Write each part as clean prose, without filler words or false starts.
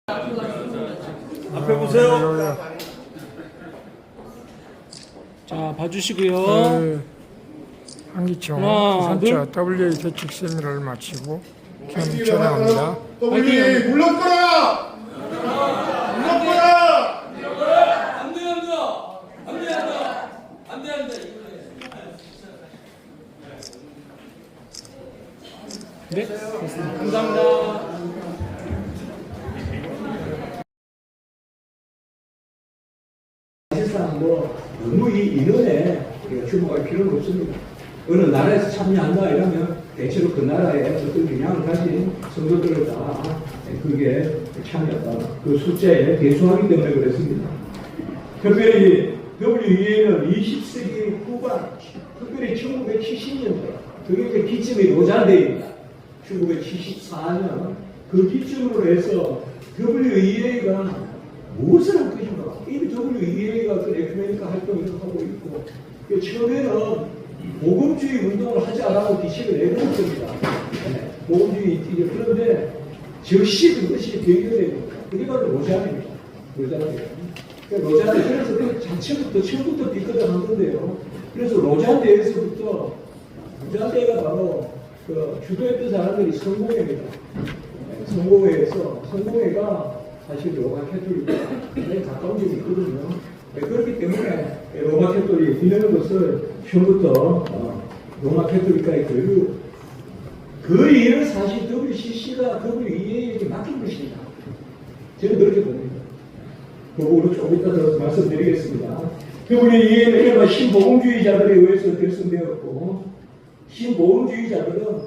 앞에 보세요. 자, 봐주시고요. 한기총 하나, 부산차 WA 대책 세미나를 마치고 경촬영합니다. WA 물러거라! 물러거라! 네, 됐습니다. 감사합니다. 사실상 너무 이 인원에 우리가 주목할 필요는 없습니다. 어느 나라에서 참여한다 이러면 대체로 그 나라의 어떤 영향을 가진 성도들을 다 그게 참여한다. 그 숫자에 대수하기 때문에 그렇습니다. 특별히 WEA는 20세기 후반, 특별히 1970년대, 그게 이제 기점이 로잔데입니다. 1974년 그 기점으로 해서 WEA가 무엇을 할 것인가? 이미 WEA가 그 에큐메니카 활동을 하고 있고, 처음에는 복음주의 운동을 하지 않고 기식을 내놓은 겁니다. 네, 복음주의 그런데 즉시 그것이 배경됩니다. 그게 바로 로잔입니다. 로잔 그래서 그 자체부터 처음부터 비거덕한 건데요. 그래서 로잔대에서부터 로잔대가 바로 그 주도했던 사람들이 성공회입니다. 네, 성공회가 사실 로마 캐톨릭에 가까운 점이 있거든요. 네, 그렇기 때문에 로마 캐톨릭 이런 것을 처음부터 로마 캐톨릭과의 교류 그 일은 사실 WCC가 WEA에게 맡긴 것입니다. 저는 그렇게 봅니다. 그거로 조금 이따 더 말씀드리겠습니다. WEA는 이른바 신복음주의자들에 의해서 결성되었고, 신복음주의자들은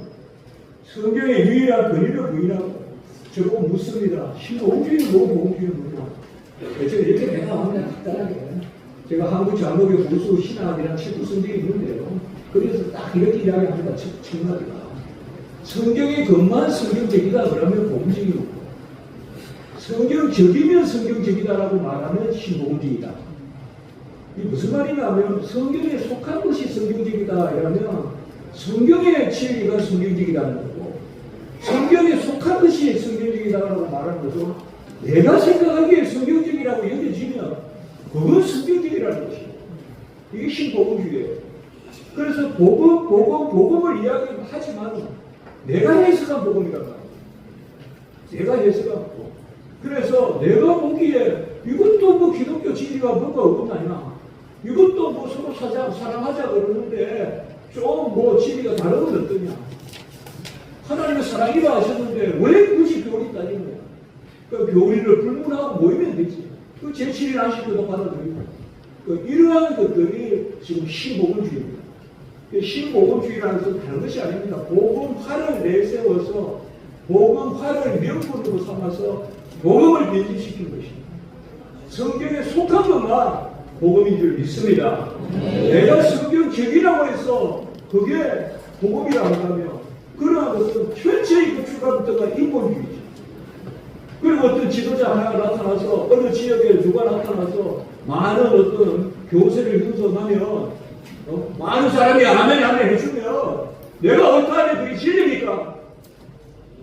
성경의 유일한 권위를 부인하고 저보고 묻습니다. 신복음주의는 뭐, 복음주의는 뭐냐? 제가 이렇게 대답합니다. 간단하게. 제가 한국 장로교 보수 신학이라는 책도 쓴 적이 있는데요. 그래서 딱 이렇게 이야기합니다. 첫 마디가. 성경의 것만 성경적이다 그러면 복음주의고, 성경적이면 성경적이다라고 말하면 신복음주의다. 이게 무슨 말이냐면 성경에 속한 것이 성경적이다 이러면 성경의 진리가 성경적이라는 거고, 성경에 속한 것이 성경적이다라고 말하는 거죠. 내가 생각하기에 성경적이라고 여겨지면 그건 성경적이라는 것이에요. 이게 신복음주의예요. 그래서 복음을 이야기하지만 내가 해석한 복음이란 말이에요. 내가 해석한 복음. 그래서 내가 보기에 이것도 뭐 기독교 진리가 뭐가 어긋나냐, 이것도 뭐 서로 사랑하자 그러는데 좀 뭐 진리가 다른 건 어떠냐, 하나님의 사랑이라 하셨는데 왜 굳이 교리 따지는 거야? 그 교리를 불문하고 모이면 되지. 그 제7일 안식교도 받아들이고, 이러한 것들이 지금 신복음주의입니다. 신복음주의라는 것은 다른 것이 아닙니다. 복음화를 내세워서 복음화를 명분으로 삼아서 복음을 변질시킨 것입니다. 성경에 속한 것만 복음인 줄 믿습니다. 내가 성경적이라고 해서 그게 복음이라고 한다면 그러한 것은 철저히 그 출발부터가 인본주의죠. 그리고 어떤 지도자 하나가 나타나서 어느 지역에 누가 나타나서 많은 어떤 교세를 형성하면 많은 사람이 아멘 해주면 내가 어떠하면 그게 진리니까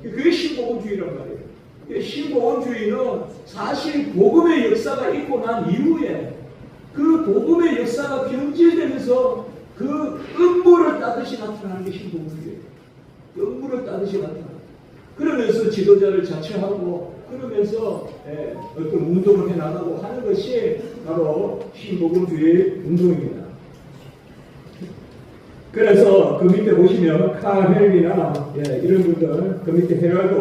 그게 신복음주의란 말이에요. 신복음주의는 사실 복음의 역사가 있고 난 이후에 그 복음의 역사가 변질되면서 그 음모를 따듯이 나타나는 게 신복음주의예요. 음모를 따듯이 나타나는. 그러면서 지도자를 자처하고 그러면서 어떤 운동을 해나가고 하는 것이 바로 신복음주의 운동입니다. 그래서 그 밑에 보시면 칼 헬비나 이런 분들, 그 밑에 헤럴드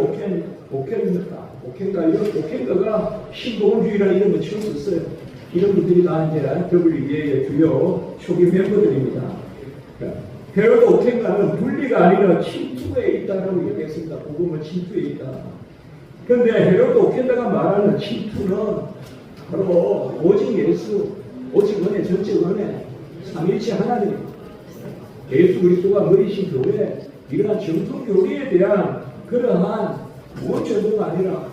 오켄가가 신복음주의라는 이름을 처음 썼어요. 이런 분들이 다 이제 WEA의 주요 초기 멤버들입니다. 헤럴드 오켄가는 분리가 아니라 침투에 있다라고 얘기했습니다. 복음은 침투에 있다. 그런데 헤럴드 오켄가가 말하는 침투는 바로 오직 예수, 오직 은혜, 전적 은혜, 삼위일체 하나님입니다. 예수 그리스도가 머리신 교회, 이러한 정통 교리에 대한 그러한 무엇 정도가 아니라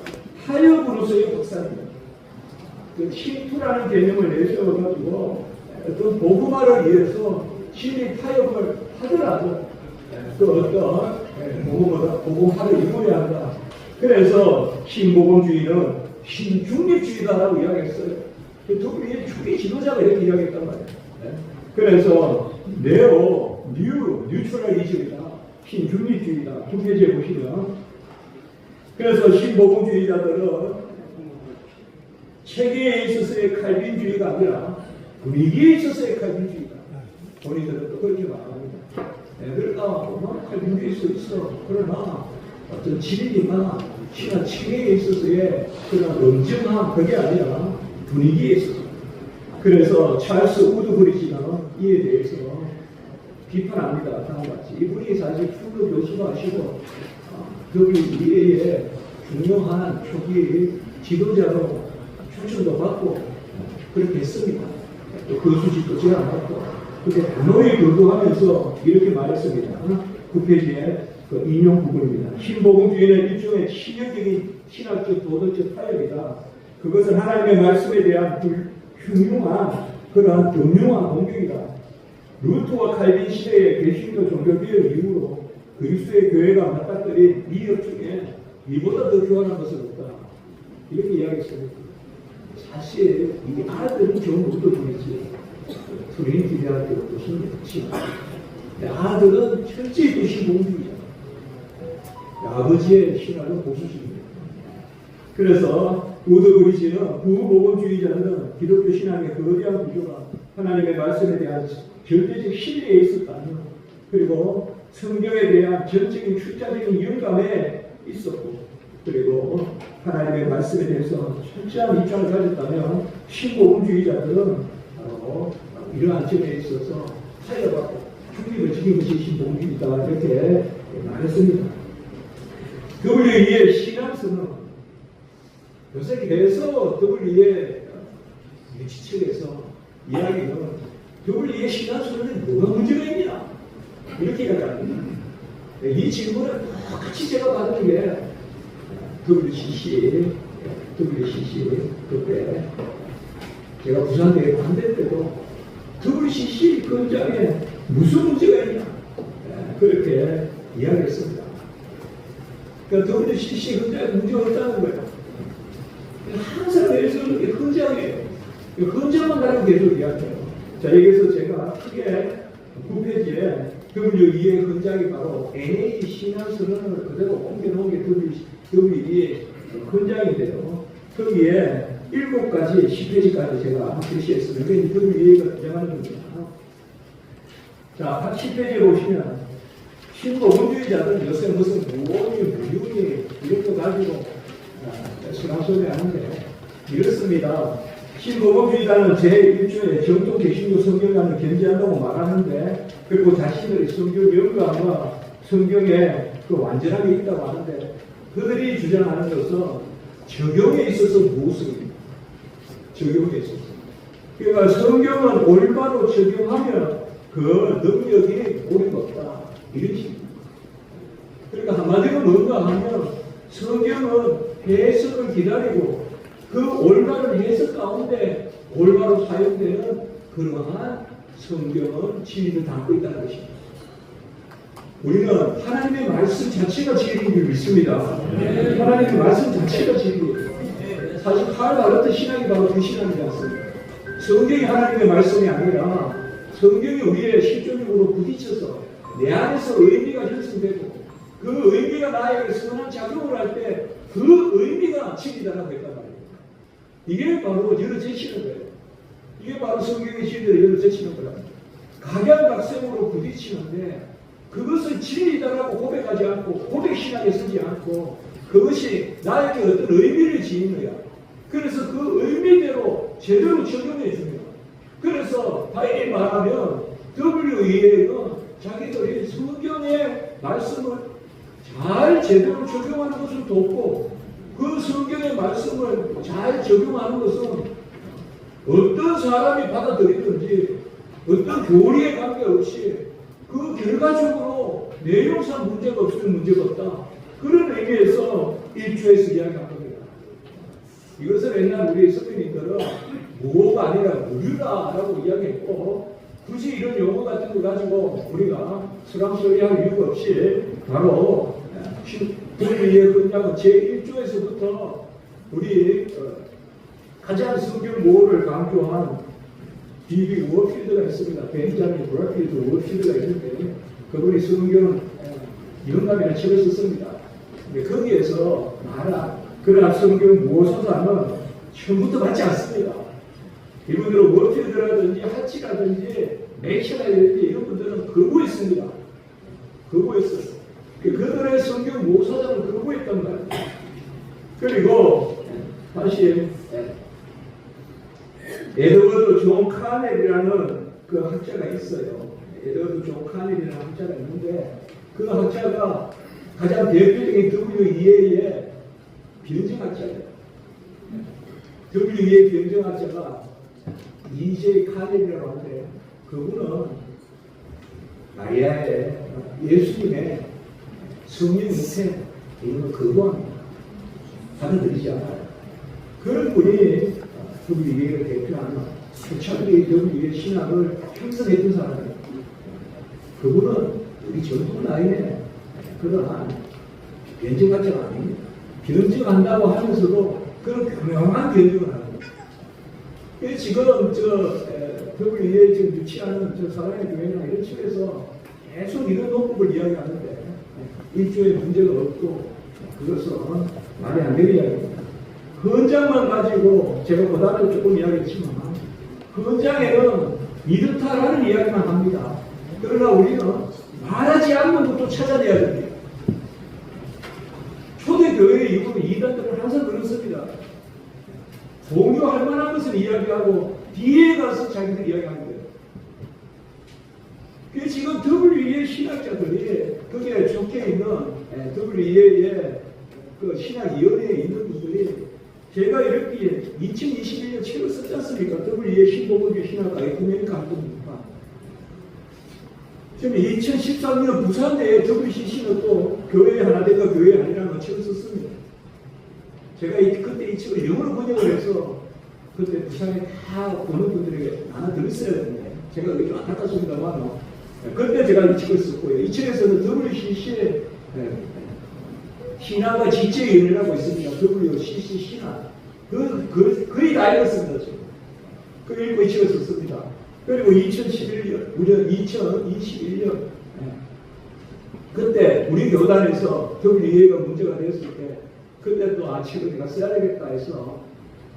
타협으로서의 역사입니다. 그 침투라는 개념을 내세워가지고 어떤 복음화를 위해서 진리 타협을 하더라도 그 어떤 복음화를 이루어야 한다. 그래서 신복음주의는 신중립주의다라고 이야기했어요. 독일의 초기 지도자가 이렇게 이야기했단 말이에요. 네? 그래서 뉴트럴리즘이다, 신중립주의다. 9페이지에 보시면, 그래서 신복음주의자들은 체계에 있어서의 칼빈주의가 아니라 분위기에 있어서의 칼빈주의다. 본인들은 또 그렇게 말합니다. 그러니까 칼빈주의일 수 있어. 그러나 어떤 진리나 신화 체계에 있어서의 그런 엄정함, 그게 아니라 분위기에 있어서. 그래서 찰스 우드브리지는 이에 대해서 비판합니다. 다음과 같이. 이분이 사실 충북 교수가 하시고 WEA의 중요한 초기 지도자로 추천도 받고 그렇게 했습니다. 또 그 수식도 제안받고. 근데 단호히 거부하면서 이렇게 말했습니다. 9페이지에 그 인용 부분입니다. 신복음주의는 일종의 신념적인 신학적 도덕적 타협이다. 그것은 하나님의 말씀에 대한 흉흉한 그러한 교묘한 공격이다. 루트와 칼빈 시대의 개신교 종교개혁 이후로 그리스도의 교회가 맞닥뜨린 미역 중에 이보다 더 교활한 것은 없다. 이렇게 이야기했습니다. 사실 이 아들은 경우도 중이지. 트리니티 대학교도 신경했지만 아들은 철저히 신봉주의자. 아버지의 신학은 보수주의입니다. 그래서 우드브리지는 구복음주의자는 기독교 신앙의 거대한 구조가 하나님의 말씀에 대한 절대적 신뢰에 있었다며, 그리고 성경에 대한 전적인 출자적인 영감에 있었고, 그리고 하나님의 말씀에 대해서 철저한 입장을 가졌다면 신복음주의자들은 바로 이러한 점에 있어서 타협하고 중립을 지킨 것이 신복음주의다, 이렇게 말했습니다. WE의 신앙서는 요새 계속 WE의 지책에서 이야기는 WE의 신앙서는 뭐가 문제가 있냐, 이렇게 이야기합니다. 이 질문을 똑같이 제가 받은 게 WCC 그때 제가 부산대회 반대 때도 WCC 건장에 무슨 문제가 있냐, 그렇게 이야기했습니다. 그러니까 WCC 건장에 문제가 없다는 거예요. 항상 내에서 이렇게 헌장이에요. 헌장만 가지고 계속 이야기해요. 자, 여기서 제가 크게 9페이지에 WE의 헌장이 바로 NA 신앙선언을 그대로 옮겨놓은 게 WE의 헌장인데요. 거기에 7가지, 10페이지까지 제가 제시했습니다. 이게 WE가 주장하는 겁니다. 자, 10페이지에 보시면 신복음주의자들은 요새 무슨 무용이 이런 거 가지고 수상소리 하는데 이렇습니다. 신복음주의자는 제1조의 정통 개신교 성경관을 견지한다고 말하는데, 그리고 자신들의 성경 영감과 성경에 그 완전하게 있다고 하는데, 그들이 주장하는 것은 적용에 있어서 무엇입니까? 적용에 있어서. 그러니까 성경은 올바로 적용하면 그 능력이 옳은 없다, 이런 식입니다. 그러니까 한마디로 뭔가 하면 성경은 해석을 기다리고 그 올바른 해석 가운데 올바로 사용되는 그러한 성경은 진리를 담고 있다는 것입니다. 우리는 하나님의 말씀 자체가 진리인 줄 믿습니다. 하나님의 말씀 자체가 진리예요. 사실 칼 바르트 신앙이 바로 그 신앙이지 않습니까? 성경이 하나님의 말씀이 아니라 성경이 우리의 실존적으로 부딪혀서 내 안에서 의미가 형성되고 그 의미가 나에게 선한 작용을 할 때 그 의미가 진리다라고 했단 말이에요. 이게 바로 여러 제시는 거예요. 이게 바로 성경의 진리를 여러 제시는 거라고. 각양각색으로 부딪히는데 그것을 진리다라고 고백하지 않고 고백신앙에 쓰지 않고 그것이 나에게 어떤 의미를 지닌 거야. 그래서 그 의미대로 제대로 적용해 줍니다. 그래서 다시 말하면 WEA는 자기들이 성경의 말씀을 잘 제대로 적용하는 것을 돕고 그 성경의 말씀을 잘 적용하는 것은 어떤 사람이 받아들이든지 어떤 교리에 관계없이 그 결과적으로 내용상 문제가 없으면 문제가 없다. 그런 의미에서 1조에서 이야기한 겁니다. 이것을 옛날 우리 선배님들은 무어가 아니라 무류다라고 이야기했고 굳이 이런 용어 같은 거 가지고 우리가 수랑소리할 이유가 없이 바로 WEA의 헌장은 제1조에서부터 우리 가장 성경 모호를 강조한 D.B. 워필드가 있습니다. 벤자민 워필드 워필드가 있는데 그분이 성경은 영감이라는 책을 썼습니다. 거기에서 말한 그러나 성경 모호서사는 처음부터 맞지 않습니다. 이분들은 워필드라든지 하치라든지 맥시라든지 이런 분들은 거부했습니다. 거부했어요. 그들의 성경 모호서사는 거부했단 말이에요. 그리고 다시 에드워드 존 카넬이라는 그 학자가 있어요. 에드워드 존 카넬이라는 학자가 있는데 그 학자가 가장 대표적인 WEA의 변증학자예요. WEA 변증학자가 E.J. 카넬이라고 하는데 그분은 마리아의 예수님의 성령 밑에 이런 거 거부합니다. 받아들이지 않아요. 그런 분이 WEA를 대표하는 초창기 WEA 신학을 형성했던 사람이에요. 그분은 우리 전통 라인에 그러한 변증학자가 아닙니다. 변증한다고 하면서도 그런 교묘한 변증을 합니다. 지금 WEA 지금 유치하는 사랑의 교회나 이런 측에서 계속 이런 논법을 이야기하는데 일조에 문제가 없고 그것은 말이 안 되는 이야기입니다. 헌장만 가지고 제가 보다는 조금 이야기했지만 헌장에는 이렇다라는 이야기만 합니다. 그러나 우리는 말하지 않는 것도 찾아내야 됩니다. 초대교회의 이후 이단들은 항상 그렇습니다. 공유할 만한 것을 이야기하고 뒤에 가서 자기들 이야기하는 거예요. 그 지금 WEA 신학자들이 거기에 적혀 있는 WEA의 그 신학위원회에 있는 분들이 제가 이렇게 2021년 책을 썼지 않습니까? WEA 신보건교 신학 에쿠메니카 학부입니다. 지금 2013년 부산대에 WCC는 또 교회 하나 되가 교회 아니라는 책을 썼습니다. 제가 그때 이 책을 영어로 번역을 해서 그때 부산에 다 보는 분들에게 나눠 드렸어야 되는데 제가 그게 좀 안타깝습니다만 그때 제가 이 책을 썼고요. 이 책에서는 WCC의 신화가 지체의 연이라고 있습니다. WCC 신화. 거의 다 읽었습니다. 지금. 그 읽고 이 책을 썼습니다. 그리고 2011년, 무려 2021년, 그때 우리 교단에서 WEA가 문제가 됐을 때, 그때 또 책을 내가 써야 되겠다 해서,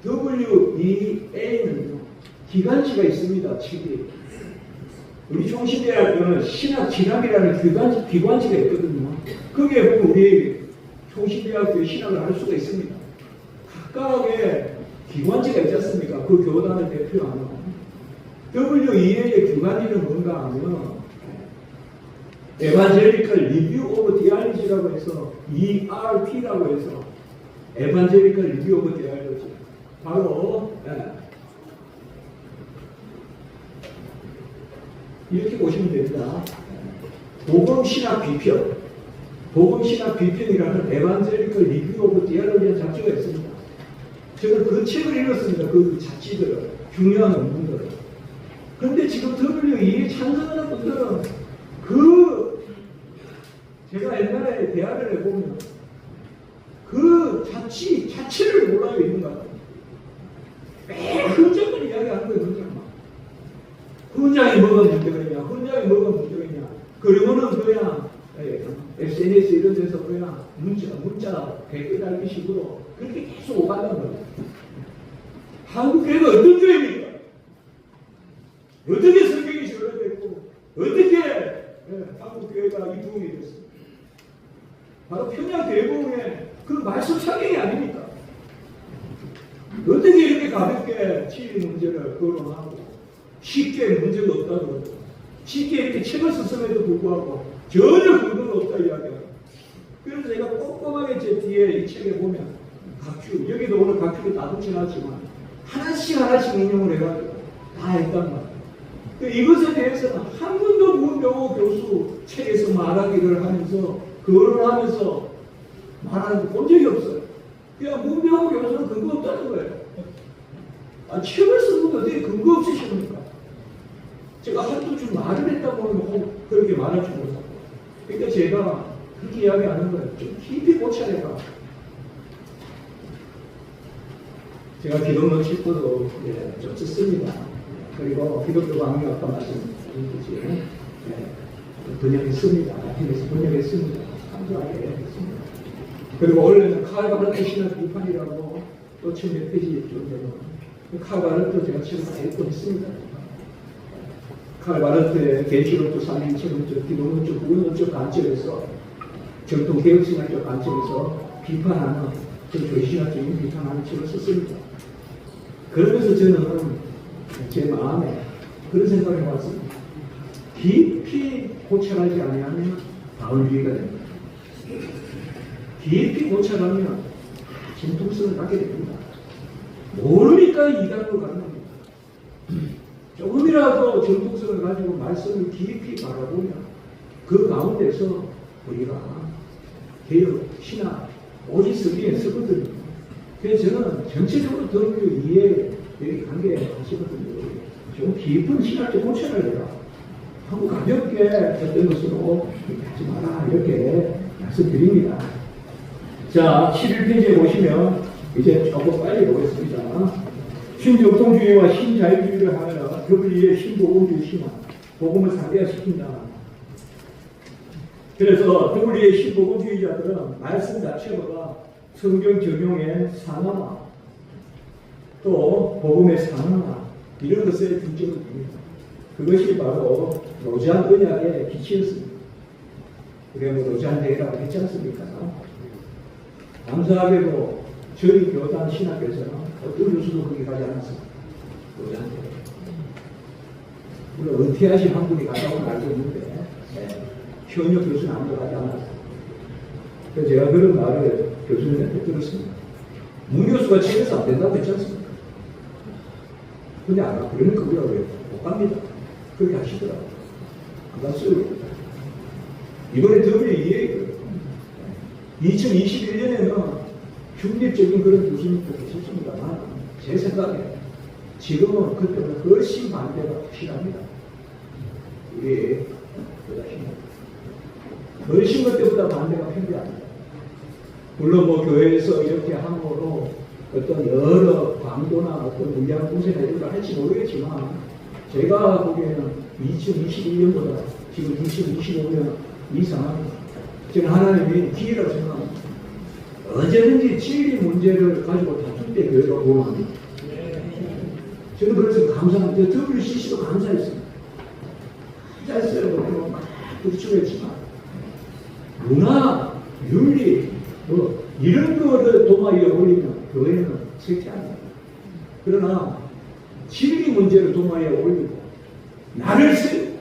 WEA는 기관지가 있습니다, 책이. 우리 총신대학교는 신학진학이라는 기관지가 있거든요. 거기에 보면 우리 총신대학교의 신학을 할 수가 있습니다. 각각의 기관지가 있지 않습니까? 그 교단을 대표하는. WEA의 기관지는 뭔가 하면 에반젤리컬 리뷰 오브 디알리지라고 해서 ERT라고 해서 에반젤리컬 리뷰 오브 디알리지 바로 이렇게 보시면 됩니다. 복음신학 비편 복음신학 비편이라는 에반젤리컬 리뷰 오브 디알리지라는 잡지가 있습니다. 저는 그 책을 읽었습니다. 그 잡지들을 중요한 논문들을. 그런데 지금 WEA에 찬성하는 분들은 제가 옛날에 대화를 해보면 그 자체를 몰라요, 있는 것 같아요. 매일 헌장을 이야기하는 거예요, 헌장만. 헌장이 뭐가 문제가 있냐, 헌장이 뭐가 문제가 있냐. 그리고는 그냥 SNS 이런 데서 그냥 문자 댓글 달기 식으로 그렇게 계속 오간다는 거예요. 한국 교회가 어떤 교회입니까? 어떻게 성경이 전해졌고 어떻게 한국 교회가 이 부흥이 됐습니까? 바로 평양 대부흥의 그 말씀 창경이 아닙니까? 어떻게 이렇게 가볍게 치유 문제를 거론하고 쉽게 문제가 없다고 그러고 쉽게 이렇게 책을 썼음에도 불구하고 전혀 근거가 없다 이야기하고 그래서 제가 꼼꼼하게 제 뒤에 이 책에 보면 각주 여기도 오늘 각주를 다 붙여놨지만 하나씩 인용을 해가지고 다 했단 말이에요. 이것에 대해서는 한 번도 문병호 교수 책에서 말하기를 하면서 거론하면서 말하는 거 본 적이 없어요. 그냥 문병호 교수는 근거 없다는 거예요. 책을 쓰는 건 어떻게 근거 없이 씁니까? 제가 한두 줄 말을 했다고 하면 그렇게 말할 줄 몰랐고. 그러니까 제가 그렇게 이야기하는 거예요. 좀 깊이 고쳐내가. 제가 기독론 책도 좀 썼습니다. 그리고 기독교 강의 아까 말씀드렸듯이 번역했습니다. 라틴에서 번역했습니다. 감사하게 했습니다. 그리고 원래는 칼 바르트 신학 비판이라고 또 1000몇 페이지 정도는 칼 바르트 제가 지금 다 읽고있습니다. 칼 바르트의 계시론적 삼위일체론적 기독론적 구원론적 관점에서 정통 개혁신학적 관점에서 비판하는 교신학적인 비판하는 책을 썼습니다. 그러면서 저는 제 마음에 그런 생각을 해봤습니다. 깊이 고찰하지 않으면 바울주의가 됩니다. 깊이 고찰하면 진통성을 갖게 됩니다. 모르니까 이단으로 가는 겁니다. 조금이라도 정통성을 가지고 말씀을 깊이 바라보면 그 가운데서 우리가 개혁, 신학, 오직 성경에 쓰거든요. 그래서 저는 전체적으로 더 이해, 여기 관계하시거든요. 좀 깊은 신학적 고찰을 해라. 한번 가볍게 어떤 것으로 하지 마라. 이렇게 말씀드립니다. 자, 11페이지에 보시면 이제 조금 빨리 보겠습니다. 신정통주의와 신자유주의를 하면 교리의 신복음주의 신앙, 복음을 상대화시킨다. 그래서 교리의 신복음주의자들은 말씀 자체가 성경 적용의 상황화, 또 복음의 상황화, 이런 것에 중점을 둡니다. 그것이 바로 로잔 언약의 기치였습니다. 우리가 로잔 대회라고 했지 않습니까? 감사하게도 저희 교단 신학교에서는 어떤 교수도 거기 가지 않았습니다. 로잔 대회. 물론 은퇴하신 한 분이 갔다고 알고 있는데 현역 교수는 아무도 가지 않았어요. 그래서 제가 그런 말을 교수님한테 들었습니다. 문 교수가 책에서 안 된다고 했지 않습니까? 근데 안 그러니까 우리가 왜 못 갑니다. 그렇게 하시더라고요. 안 갔어요. 이번에 WEA 2021년에는 중립적인 그런 교수님도 계셨습니다만 제 생각에 지금은 그때보다 훨씬 반대가 확실합니다. 우리 훨씬 그때보다 반대가 팽배합니다. 물론 뭐 교회에서 이렇게 함으로 어떤 여러 광고나 어떤 물량 공세나 이런 걸 할지 모르겠지만 제가 보기에는 2021년보다 지금 2025년 이 상황입니다. 저는 하나님이 기회라고 생각합니다. 언제든지 진리 문제를 가지고 다툴 때 교회가 보호합니다. 저는 그래서 감사합니다. WCC도 감사했습니다. 감사했어요. 그리고 막 부딪히겠지만 문화, 윤리, 뭐 이런 거를 도마 위에 올리면 교회는 쇠퇴합니다. 그러나 진리 문제를 도마 위에 올리고 나를 세우고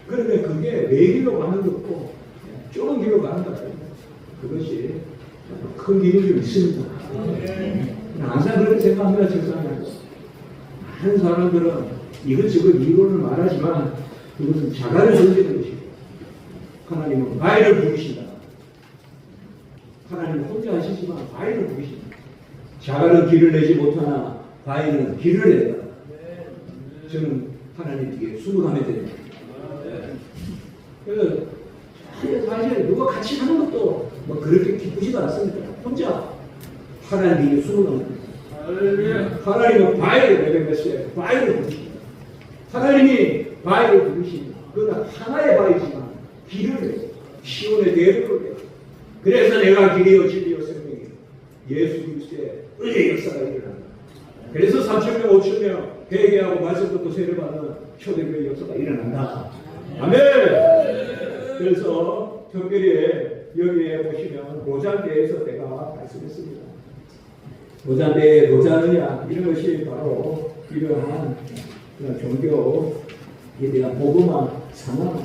그러면 그게 외길로 가는 것고 좁은 길로 가는 것 같아요. 그것이 큰 길이 좀 있습니다. 항상 그렇게 생각합니다. 적상하고 많은 사람들은 이것저것 이론을 말하지만 그것은 자가를 던지는 것이고 하나님은 바위를 부으신다. 하나님은 혼자 하시지만 바위를 부으신다. 자가는 길을 내지 못하나 바위는 길을 낸다. 저는 하나님께 수고하면 됩니다. 그래서 사실 누가 같이 하는 것도 뭐 그렇게 기쁘지도 않습니다. 혼자 하나님께 수고하면 됩니다. 하나님은 바위를 내뱉으셔야 바위를 부으십니다. 하나님이 바위를 부으십니다. 그러나 하나의 바위지만 길을 내요. 시온의 대로를 내요. 그래서 내가 길이요 진리요 생명이요 예수 그리스도의 은혜의 역사가 일어난다. 그래서 3,000명 5,000명 회개하고 말씀 듣고 세례받는 초대교회 역사가 일어난다. 아멘. 그래서 특별히 여기에 보시면 로잔대에서 내가 말씀했습니다. 로잔대, 로잔느냐 이런 것이 바로 이러한 종교에 대한 복음화 상황.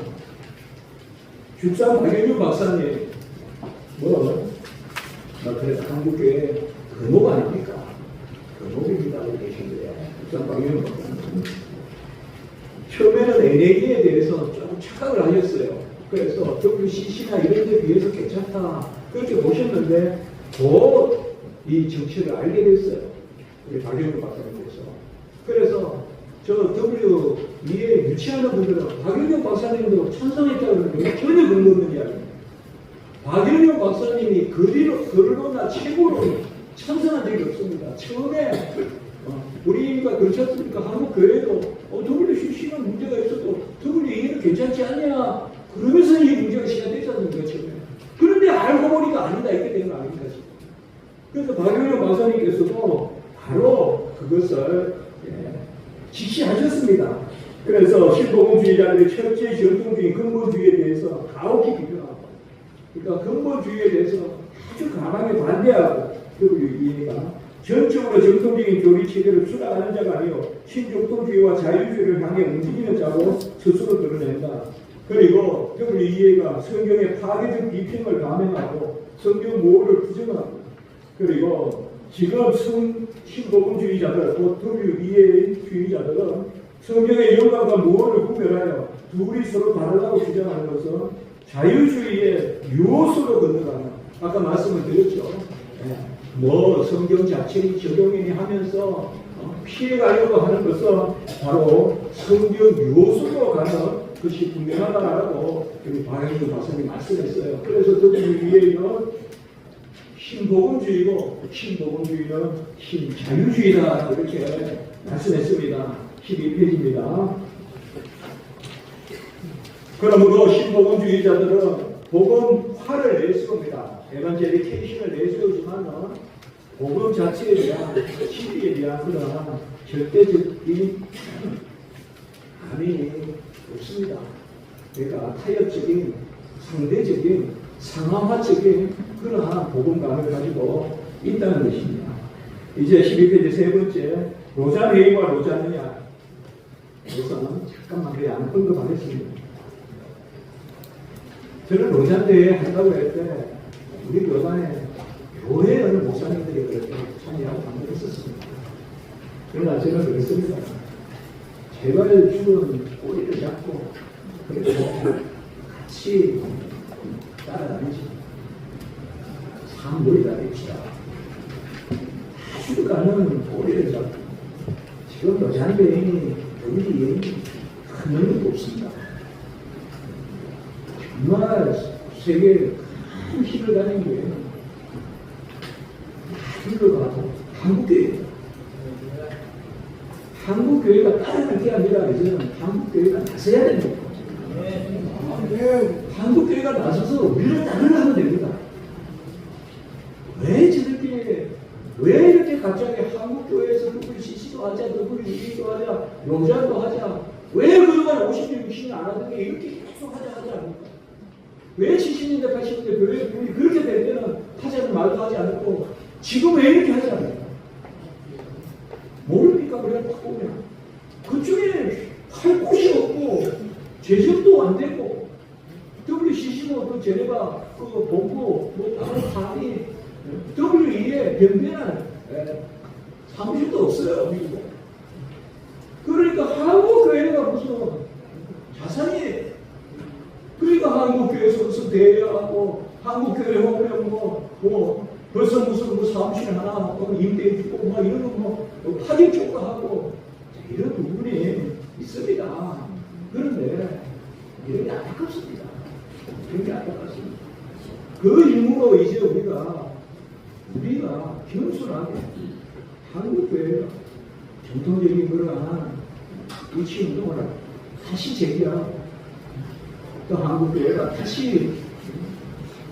죽상 박영규 박사님 그래서 한국교회 근목 아닙니까? 근목입니다. 계신데 죽상 박영규 박사님 처음에는 NAD에 대해서 조금 착각을 하셨어요. 그래서 WCC나 이런 데 비해서 괜찮다 그렇게 보셨는데 곧 이 정체를 알게 됐어요. 우리 박영규 박사님께서. 그래서 저 WE에 유치하는 분들은 박영규 박사님도 찬성했다고 그러는데 전혀 근거 없는 이야기입니다. 박영규 박사님이 글로나 책으로 참선한 적이 없습니다. 처음에 우리가 그렇지 않습니까? 한국 교회도 WCC는 문제가 있어도 WE는 괜찮지 않냐? 그러면서 이 문제가 시작되지 않습니까? 처음에. 그런데 알고 보니까 아니다 이렇게 되는 거 아닙니까? 그래서 박영현 마사님께서도 바로 그것을 지시하셨습니다. 그래서 신복음주의자들의 첫째 전통주의 근본주의에 대해서 가혹히 비판하고, 그러니까 근본주의에 대해서 아주 강하게 반대하고, WE가 전적으로 정통적인 교리 체계를 수락하는 자가 아니요 신정통주의와 자유주의를 향해 움직이는 자로 스스로 드러낸다. 그리고 WE가 성경의 파괴적 비평을 감행하고 성경 모호를 부정하고, 그리고 지금 신복음주의자들, 또 WE주의자들은 성경의 영광과 무언을 구별하여 둘이 서로 다르다고 주장하는 것은 자유주의의 요소로 건너가는, 아까 말씀을 드렸죠. 뭐 성경 자체의 적용이니 하면서 피해가려고 하는 것은 바로 성경 요소로 가는 것이 분명하다라고 여기 박영규 박사님 말씀했어요. 그래서 WE는 신복음주의고 신복음주의는 신자유주의다 이렇게 말씀했습니다. 12페이지입니다. 그러므로 신복음주의자들은 복음화를 내세웁니다. 에반젤리케이션을 내세우지만 복음 자체에 대한 진리에 대한 그런 절대적인 감이 없습니다. 그러니까 타협적인, 상대적인, 상황화적인 그러한 복음감을 가지고 있다는 것입니다. 이제 12페이지 세 번째, 로잔회의와 로잔이야. 여기서는 잠깐만 그냥 언급하겠습니다. 저는 로잔대회 한다고 할 때 우리 교단에 교회 어느 목사님들이 그렇게 참여하고 반대했었습니다. 그러나 저는 그랬습니다. 제발 주는 꼬리를 잡고 그래서 같이 따라다니지. 상물이다 됩시다. 주가는 꼬리를 잡고 지금 로잔대회니 우리 큰 의미가 없습니다. 정말 세계에 큰 힘을 가진 게 한국교회가 한국교회입니다. 한국교회가 따르는 게 아니라 이제는 한국교회가 나서야 됩니다. 한국교회가 나서서 우리를 따르려면 됩니다. 왜 저렇게 왜 이렇게 갑자기 한국교회에서 WCC도 하자, WE도 하자, 로잔도 하자, 왜 그동안 50년, 60년 안 하던 게 이렇게 계속 하자 합니까? 왜 70년대, 80년대 교회 분이 그렇게 될 때는 하자는 말도 하지 않고 지금 왜 이렇게 하지 않습니까? 모릅니까? 우리가 딱 보면 그쪽에 할 곳이 없고 재정도 안 되고 WCC도 또 쟤네가 그 본부 뭐 다른 사람이 WE에 변변한 사무실도 없어요. 미국에. 그러니까 한국교회가 무슨 자산이, 그러니까 한국교회에서 무슨 대회하고 한국교회 오면 뭐 벌써 무슨 뭐 사무실 하나 임대해 주고 뭐 이런 거 뭐 파견 조과하고 이런 부분이 있습니다. 그런데 이런 게 안타깝습니다. 이런 게 안타깝습니다. 그 이유로 이제 우리가 겸손하게 한국교회가 전통적인 그러한 위치운동을 다시 제기하고 또 한국교회가 다시,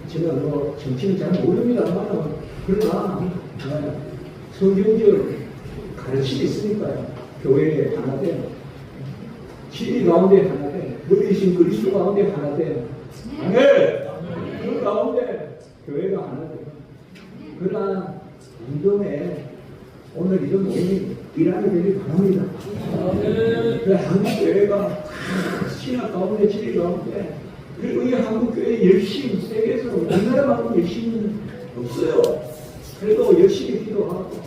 제가 뭐 정치는 잘 모릅니다만 그러나 성경적 가르침이 있으니까요. 교회에 하나 된 진리 가운데 하나 된 너희신 그리스도 가운데 하나 된 그 가운데 교회가 하나 된 그러한 운동에 오늘 이런 모임이 일하게 되길 바랍니다. 한국교회가 신학 가운데 진리 가운데, 그리고 이 한국교회 열심히 세계에서 우리나라만큼 열심히 없어요. 그래도 열심히 기도하고,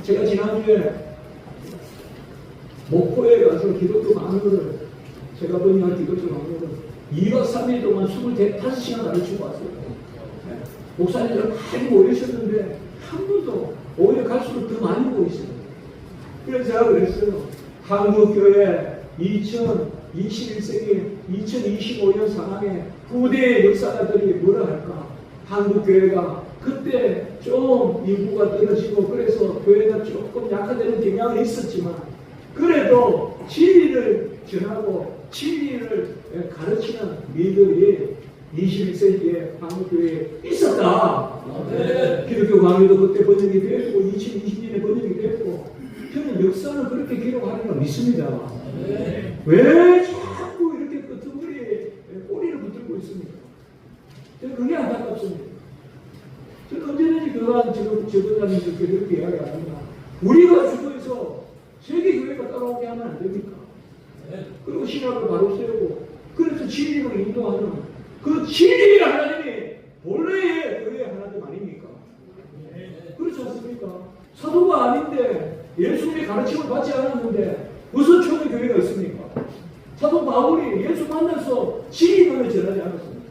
제가 지난주에 목포에 가서 기독교 강의를, 제가 번역한 기독교 강의를 2박 3일 동안 25시간 가르치고 왔어요. 목사님들 많이 모이셨는데 한 번도 오히려 갈수록 더 많이 모이셨어요. 그래서 제가 그랬어요. 한국교회 2021세기 2025년 상황에 후대의 역사가들이 뭐라 할까? 한국교회가 그때 좀 인구가 떨어지고 그래서 교회가 조금 약화되는 경향은 있었지만 그래도 진리를 전하고 진리를 가르치는 민들이 21세기에 한국교회에 있었다. 기독교 강의도 그때 번역이 됐고 2020년에 번역이 됐고 저는 역사는 그렇게 기록하는 걸 믿습니다. 왜 자꾸 이렇게 끄트머리에 꼬리를 붙들고 있습니까? 저는 그게 안타깝습니다. 저는 언제든지 그간 저번다니면서 그렇게 이야기합니다. 우리가 주도해서 세계교회가 따라오게 하면 안 됩니까? 그리고 신학을 바로 세우고 그래서 진리로 인도하는 그 진리의 하나님이 본래의 교회의 하나님 아닙니까? 그렇지 않습니까? 사도가 아닌데 예수님의 가르침을 받지 않았는데 무슨 초대교회가 있습니까? 사도 바울이 예수 만나서 진리를 전하지 않았습니까?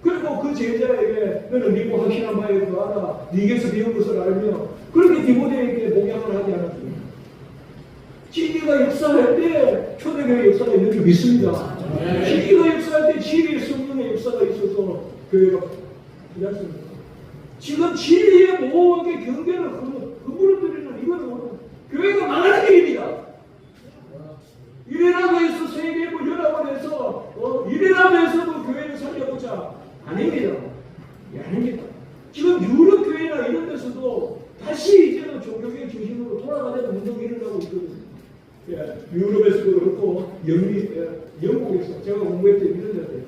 그리고 그 제자에게 너는 믿고 확신한 바에 구하라 네게서 배운 것을 알며 그렇게 디모데에게 목양을 하지 않았습니까? 진리가 역사할 때 초대교회 역사가 있는 줄 믿습니다. 진리가 역사할 때 진리의 성령의 역사가 있어서 교회가 되지 않습니까? 지금 진리의 모험의 경계를 흐물어뜨리는 이거는 교회가 망하는 길입니다. 이래라고 해서 세계부 연합을 해서 이래라고 해서 뭐 교회를 살려보자 아닙니다. 아닙니다. 지금 유럽 교회나 이런 데서도 다시 이제는 종교계 중심으로 돌아가려는 운동이 일어나고 있거든요. 유럽에서도 그렇고 영국에서 제가 공부했던 이런 데도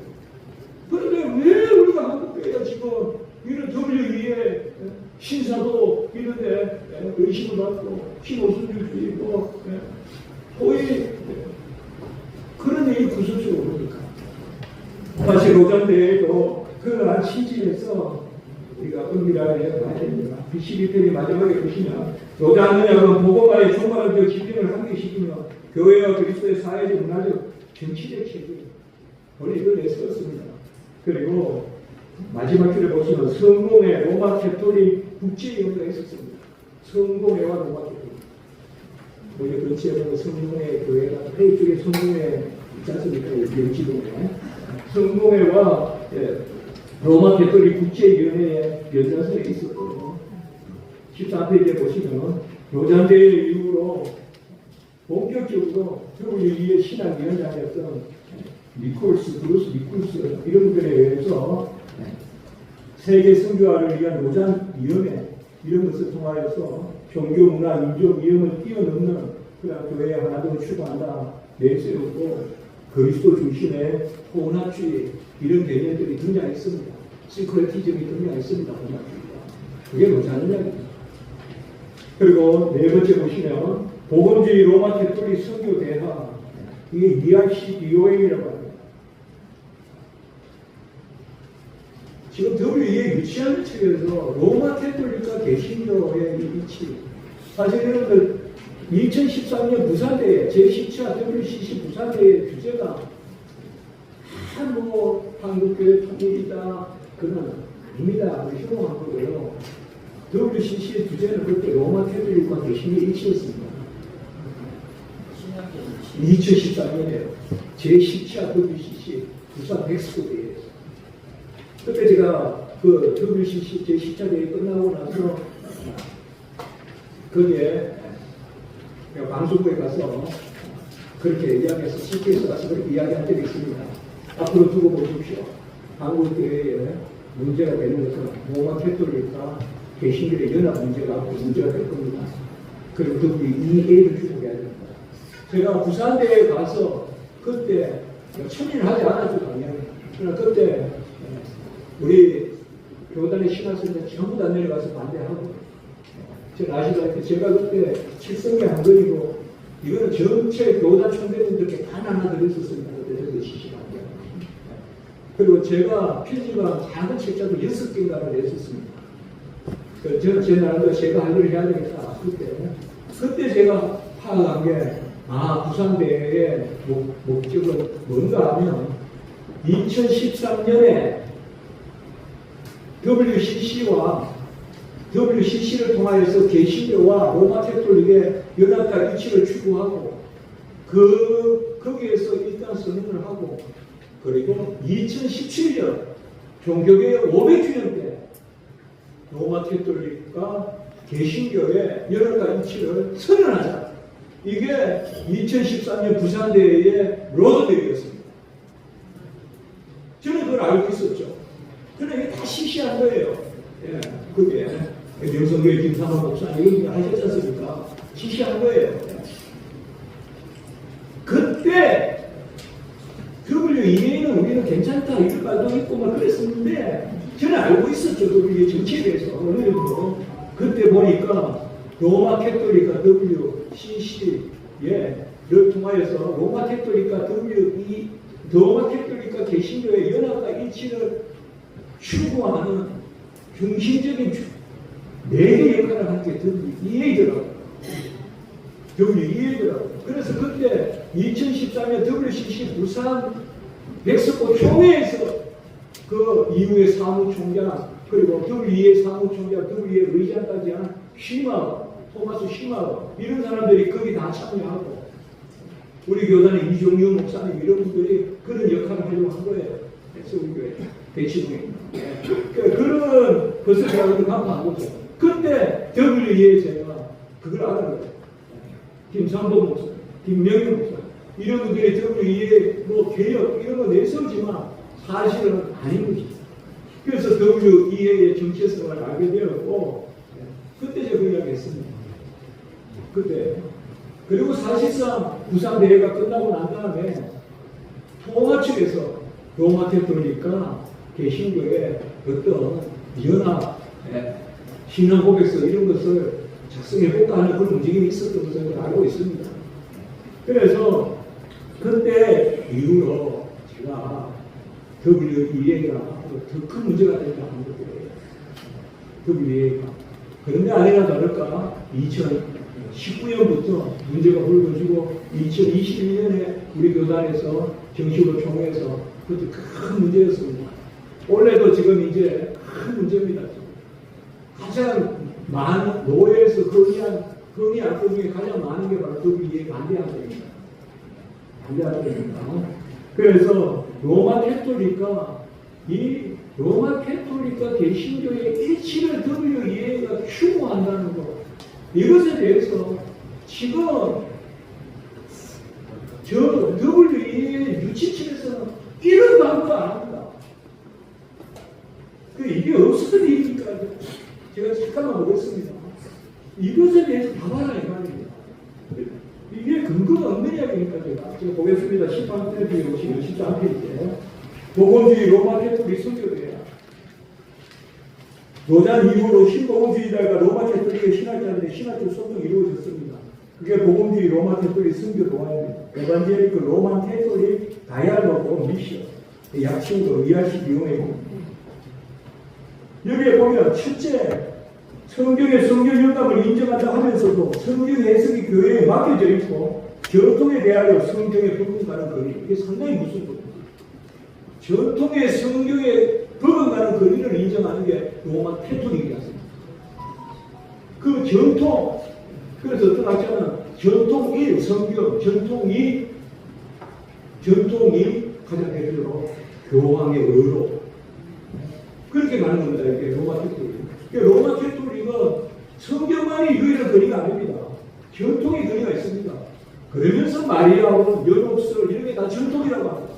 그런데 왜 우리가 한국교회가 지금 이런 WE에 신사도 이런데 의심을 받고 신오순주주의 거의 그런 얘기 구설수가 오르니까 다시 로잔대회도 그러한 취지에서 우리가 은밀하게 봐야 됩니다. 12편이 마지막에 보시면 로잔느냐는 보고가의 총괄적 집중을 함께시키며 교회와 그리스도의 사회적, 문화적, 정치적 책임 원래 이걸 내세웠습니다. 그리고 마지막 줄에 보시면 성공회 로마 캐톨릭 국제위원회가 있었습니다. 성공회와 로마 캐톨릭 우리 근처에 보면 성공회 교회가 회의 쪽에 성공회 있지 않습니까? 명지동에 성공회와 로마 캐톨릭 국제위원회의 연장선에 있었거든요. 14페이지에 보시면 로잔대회 이후로 본격적으로 WE의 신학위원장이었던 브루스 니콜스 이런 분들에 의해서 세계 선교화를 위한 로잔위원회 이런 것을 통하여서 종교, 문화, 민족, 위험을 뛰어넘는 그런 교회의 하나됨을 추구한다 내세우고 그리스도 중심의 혼합주의 이런 개념들이 등장했습니다. 싱크레티즘이 등장했습니다. 혼합주의가. 그게 로잔 이야기입니다. 그리고 네 번째 보시면 복음주의 로마 캐톨릭 선교 대화 이게 ERCDOM이라고 합니다. 지금 WE의 유치한 측에서 로마 캐톨릭과 개신교의 위치 사실 여러분들 2013년 부산대회 제10차 WCC 부산대회 주제가 뭐 한국교회 통일이다 그건 아닙니다. 흉흉한 거고요. WCC의 주제는 그때 로마 캐톨릭과 개신교 일치였습니다. 2013년에 제10차 WCC 부산 백스코 대회에서 그때 제가 그 WCC 제10차 대회 끝나고 나서 거기에 방송국에 가서 그렇게 이야기해서 CT에서 가서 그렇게 이야기한 적이 있습니다. 앞으로 두고 보십시오. 한국교회에 문제가 되는 것은 로마 캐톨릭과 개신교의 연합 문제가 될 겁니다. 그리고 그 이해를 주목해야 됩니다. 제가 부산대에 가서 그때 참여를 하지 않았죠, 당연히. 그러나 그때 우리 교단의 신학생들 전부 다 내려가서 반대하고 제가 아시다시피 제가 그때 칠성에 한 거이고 이거는 전체 교단 총대님들께 단 하나 드렸었습니다. 그때 시시하게. 그리고 제가 편집한 작은 책자도 6개인가를 냈었습니다. 저는 제 나름대로 제가 할 일을 해야 되겠다. 그때 제가 파악한 게 부산대회의 목적은 뭔가 하면 2013년에 WCC를 통하여서 개신교와 로마 캐톨릭의 연합과 일치를 추구하고 거기에서 일단 선언을 하고 그리고 2017년 종교개혁 500주년 때 로마 캐톨릭과 개신교의 여론과 일치를 선언하자. 이게 2013년 부산대회의 로드맵이었습니다. 저는 그걸 알고 있었죠. 저는 이게 다 시시한 거예요. 예, 그게 명성교회 김상환 목사님 이런 거 하셨지 않습니까? 시시한 거예요. 그때 WEA는 우리는 괜찮다 이런 말도 있고 막 그랬었는데 저는 알고 있었죠. WEA 정치에 대해서 어느 정도. 그때 보니까 로마 캐톨릭과 WCC를 통하여서 로마 캐톨릭과 로마 캐톨릭과 개신교의 연합과 일치를 추구하는 중심적인 내개 역할을 하는 게 WEA더라고요. WEA더라고요. 그래서 그때 2013년 WCC 부산 멕시코 총회에서 그 이후에 사무총장 그리고 WEA 사무총장, WEA 의장까지 한 토마스 쉬마워 이런 사람들이 거기 다 참여하고 우리 교단의 이종유 목사님 이런 분들이 그런 역할을 하려고 한 거예요. 서울교회 대치동에 그런 것을 제가 간파한 거죠. 그때 WEA 제가 그걸 알아요. 김상범 목사, 김명희 목사 이런 분들이 WEA 뭐 개혁 이런 거 내세우지만 사실은 아닌 거죠. 그래서 WEA의 정체성을 알게 되었고 그때 제가 그 이야기 했습니다. 그때 그리고 사실상 부산대회가 끝나고 난 다음에 통화 측에서 로마 캐톨릭과 개신교의 어떤 연합 신앙 고백서 이런 것을 작성해볼까 하는 그런 움직임이 있었던 것을 알고 있습니다. 그래서 그때 이후로 제가 WEA가 더 큰 문제가 된다 하는 것들이에요. WEA가. 그런데 아니나 다를까 2019년부터 문제가 불거지고 2021년에 우리 교단에서 정식으로 총회에서 그것도 큰 문제였습니다. 올해도 지금 이제 큰 문제입니다. 가장 많은 노예에서 건의할 것 중에 가장 많은 게 바로 WEA 반대한 겁니다. 반대한 겁니다. 그래서 로마 캐톨릭과 개신교의 일치를 WEA가 추구한다는 것 이것에 대해서 지금 WEA 유치층에서는 이런 말도 안 합니다. 이게 없었던 일이니까 제가 잠깐만 보겠습니다. 이것에 대해서 답하라 이 말입니다. 이게 근거가 없는 이야기니까 제가 보겠습니다. 18페이지 보시면 13페이지에 복음주의 로마 캐톨릭 선교대회야. 노잔 이후로 신복음주의자가 로마 캐톨릭의 신학자들의 신학적 소통이 이루어졌습니다. 그게 복음주의 로마 캐톨릭 선교 도화입니다. 에반젤리크 로만 캐톨릭 다이알로그 미션 약칭으로 ERC 이용해봅니다. 여기에 보면 첫째 성경의 성경 연합을 인정한다 하면서도 성경 해석이 교회에 맡겨져 있고 전통에 대하여 성경에 버금가는 거리 이게 상당히 무슨 거예요. 전통의 성경에 버금가는 거리를 인정하는 게 로마 캐톨릭이었습니다. 그 전통 그래서 어떤 학자는 전통 1 성경 전통 2 가장 대표로 교황의 의로 그렇게 말하는 겁니다. 이게 로마 캐톨릭. 로마 캐톨릭은 성경만이 유일한 거리가 아닙니다. 전통의 거리가 있습니다. 그러면서 마리아와 연옥설 이런 게 다 전통이라고 합니다.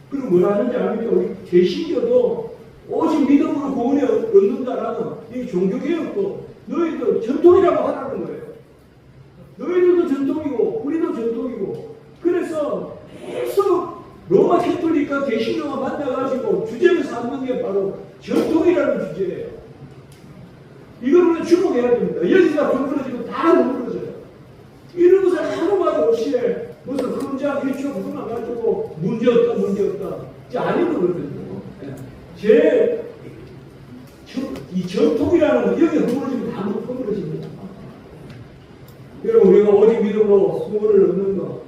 그럼 뭐라 하는지 압니까? 우리 개신교도 오직 믿음으로 구원을 얻는다라는 이 종교개혁도 너희들 전통이라고 하라는 거예요. 너희들도 전통이고 우리도 전통이고 그래서 계속 로마 캐톨릭과 개신교가 만나가지고 주제를 삼는 게 바로 전통이라는 주제예요. 이걸 우리가 주목해야 됩니다. 여기가 불그러지면 다 불그러져요. 이런 것을 아무 말 없이 무슨 흥장 일초 그것만 가지고 문제없다. 아닌 거거든요. 이 전통이라는 거 여기 허물어지면 다 허물어집니다. 여러분 우리가 오직 믿음으로 구원을 얻는 거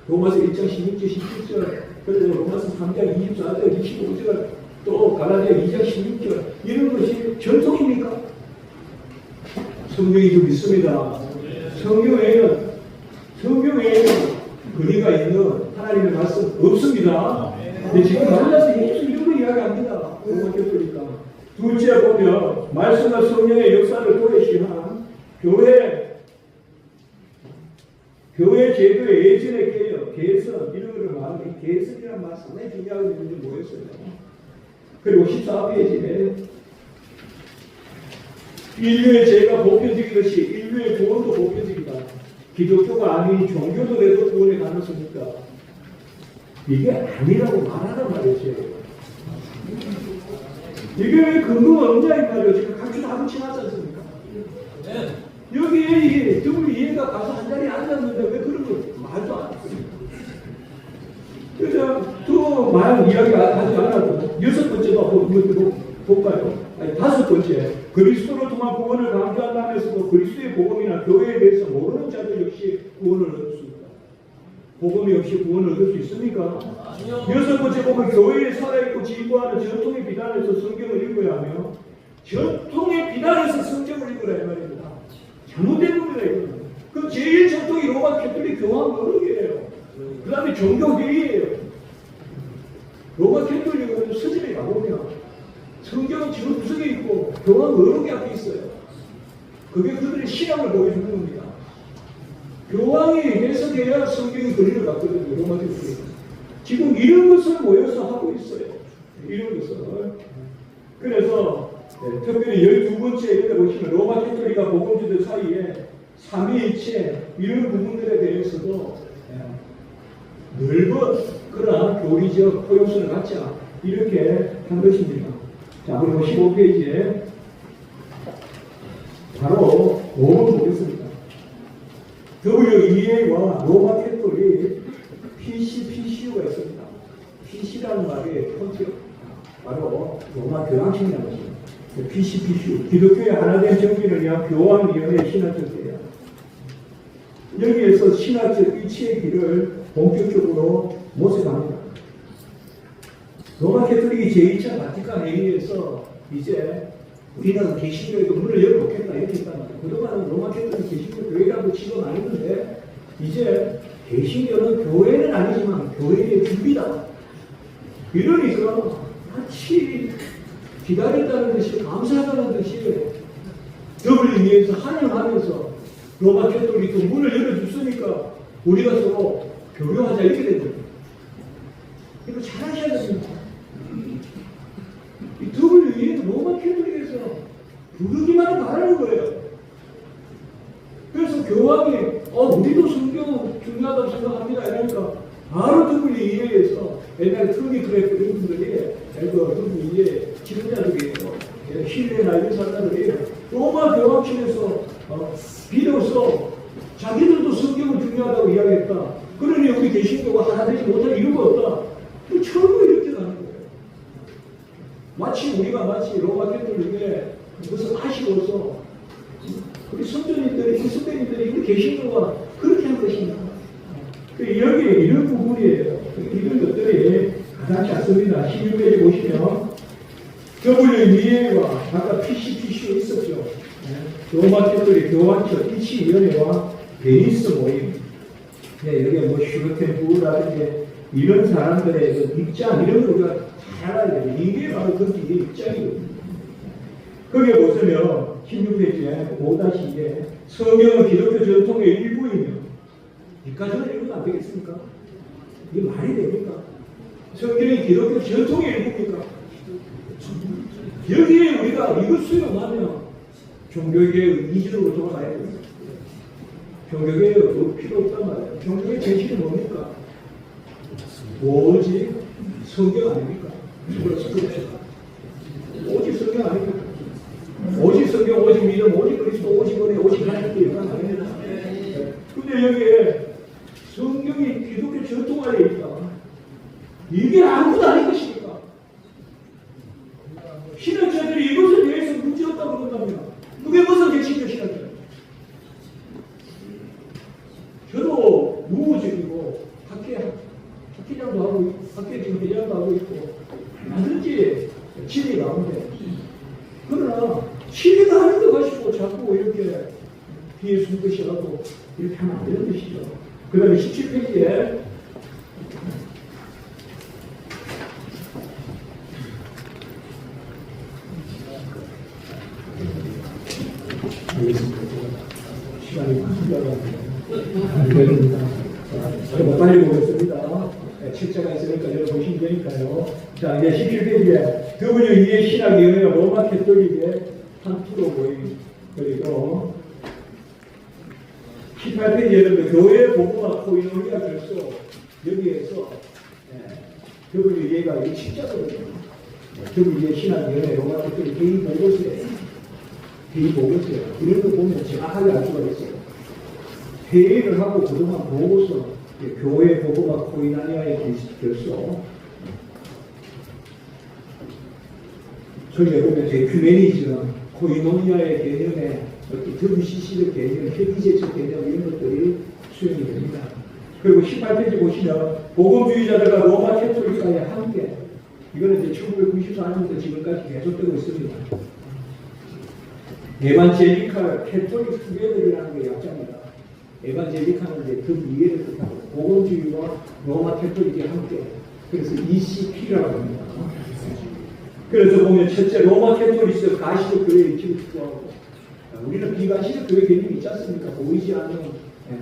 로마서 1장 16절 17절 그리고 로마서 3장 24절 25절 또 갈라디아 2장 16절 이런 것이 전통입니까? 성경이 좀 있습니다. 성경에는 거리가 있는 하나님의 말씀 없습니다. 근데 지금 만나서 예수 이런 거 이야기합니다. 로마 캐톨릭과 둘째 보면 말씀과 성령의 역사를 도외시한 교회 제도의 예전의 개혁, 개선 이런 거를 말하는 개선이라는 말 상당히 중요하게 뭐였어요. 그리고 14페이지에 인류의 죄가 보편적이듯이 인류의 구원도 보편적이다. 기독교가 아닌 종교들에도 구원의 가능성이 있다. 이게 아니라고 말하는 말이죠. 이게 왜 근거가 없냐 이 말이에요. 지금 각주 다 붙여놨지 않습니까? 여기에 이게 더블 이해가 가서 한 자리에 앉았는데 왜 그런 거 말도 안 했습니까? 그래서 또 많은 이야기 하지 않아도 여섯 번째도 볼까요? 아니, 다섯 번째, 그리스도를 통한 구원을 강조한다면서도 그리스도의 복음이나 교회에 대해서 모르는 자들 역시 구원을 얻을 수 있다. 복음이 없이 구원을 얻을 수 있습니까? 여섯 번째 보면 교회에 살아있고 진보하는 전통의 비단에서 성경을 읽어야 하며 전통의 비단에서 성경을 읽으라 이 말입니다. 잘못된 겁니다 이거는. 그 제일 전통이 로마 캐톨릭 교황 거룩이에요. 그 다음에 종교회의예요. 로마 캐톨릭은 서점에 가보면 성경은 지금 구석에 있고 교황 어록이 앞에 있어요. 그게 그들의 신앙을 보여주는 겁니다. 교황이 해석해야 성경이 거리를 갖거든요. 로마 캐톨릭. 지금 이런 것을 모여서 하고 있어요. 이런 것을. 그래서 특별히 12번째 이렇게 보시면 로마 캐톨릭과 복음주들 사이에 삼위일체 이런 부분들에 대해서도 넓은 그러한 교리적 포용성을 갖자 이렇게 한 것입니다. 자, 그리고 15페이지에 바로 5번 보겠습니다. WEA와 로마 캐톨릭 PCPCU가 있습니다. PC라는 말이 폰트 바로 로마 교황청이라는 것입니다. PCPCU 기독교의 하나된 정비를 위한 교황위원회 신학적이에요. 여기에서 신학적 일치의 길을 본격적으로 모색합니다. 로마 캐톨릭이 제2차 바티칸 회의에서 이제 우리는 개신교의 문을 열어놓겠다 이렇게 했단 말이에요. 그동안은 로마 캐톨릭 개신교 교회라고 치고 다니는데 이제 개신교는 교회는 아니지만 교회의 준비다. 이러니까 마치 기다렸다는 듯이 감사하다는 듯이 WEA에서 환영하면서 로마 캐톨릭도 문을 열어줬으니까 우리가 서로 교류하자 이렇게 된 거예요. 이거 잘 하셔야 됩니다. 이 WEA는 로마 캐톨릭에서 부르기만 바라는 거예요. 그래서 교황이 우리도 성경 중요하다고 생각합니다 이러니까 바로 WEA에서 옛날에 토니 크래프 이런 분들이 WEA 지도자들이에요. 힐레나 이런 사람들이 로마 교황청에서 비로소 자기들도 성경을 중요하다고 이야기했다. 그러니 우리 개신교가 하나 되지 못할 이유가 없다. 처음으로 이렇게 가는 거예요. 마치 우리가 로마 캐톨릭에 무슨 아쉬워서 우리 선조님들이, 선배님들이 우리 개신교가 그렇게 한 것입니다. 여기에 이런 부분이에요. 이런 것들이 가장 작습니다. 16페이지 보시면 WEA와 아까 PCPC가 있었죠. 로마 캐톨릭 교황청 일치위원회와 베니스 모임. 여기에 뭐 슈르텐부라든지 이런 사람들의 그 입장 이런 걸 우리가 잘 알아야 돼요. 이게 바로 그 입장이거든요. 거기에 보시면 16페이지에 5-2에 성경은 기독교 전통의 일부이며 이까지는 읽으면 안 되겠습니까? 이게 말이 됩니까? 성경이 기독교 전통의 일부입니까? 여기에 우리가 이걸 수용하면 종교개혁 이전으로 돌아가야 됩니다. 종교개혁 필요 없단 말이에요. 종교의 정신이 뭡니까? 오직 성경 아닙니까? 오직 성경 아닙니까? 오직 성경, 오직 믿음, 오직 그리스도, 오직 은혜, 오직 하나님께 일단 아닙니다. 근데 여기에 성경이 기독교 전통 안에 있다. 이게 아무것도 아닌 것입니까? 신학자들이 이것에 대해서 문제없다고 그런답니다. 그게 무슨 개신교 신학자예요? 저도 무호적이고 학회장도 하고 있고, 학회 지금 회장도 하고 있고, 나든지 진리 가운데. 그러나, 진리가 하는 거 가지고 자꾸 이렇게 뒤에 숨 것이라도 이렇게 하면 안 되는 것이죠. 그 다음에 17페이지에 알겠습니다. 시간이 안 됩니다. 좀 빨리 보겠습니다. 책자가 있으니까 여러분 보시면 되니까요. 자, 이제 17페이지에 WE의 신학위원회 로마 캐톨릭의 한 프로 보임 그리고 18페이지에는 교회 복음화 코이노니아 결소 여기에서 WE가 이 책자거든요. WE의 신학위원회 로마 캐톨릭 개인 보고서예요. 개인 보고서예요. 이런 거 보면 정확하게 알 수가 있어요. 회의를 하고 그동안 보고서 교회 복음화 코이노니아의 결소 저기에 보면 에큐메니즘, 코이노니아의 개념에 어떤 WCC의 개념, 회의제적 개념 이런 것들이 수용이 됩니다. 그리고 18페이지 보시면 복음주의자들과 로마 캐톨릭과의 함께 이거는 이제 1994년부터 지금까지 계속되고 있습니다. 에반젤리칼 캐톨릭 투게더이라는 게 약자입니다. 에반젤리칼은 이제 그 이해를 뜻하고 복음주의와 로마 캐톨릭이 함께 그래서 ECP라고 합니다. 그래서 보면 첫째 로마 캐톨릭에서 가시적 교회의 입지를 추구하고 우리는 비가시적 교회 개념이 있지 않습니까? 보이지 않는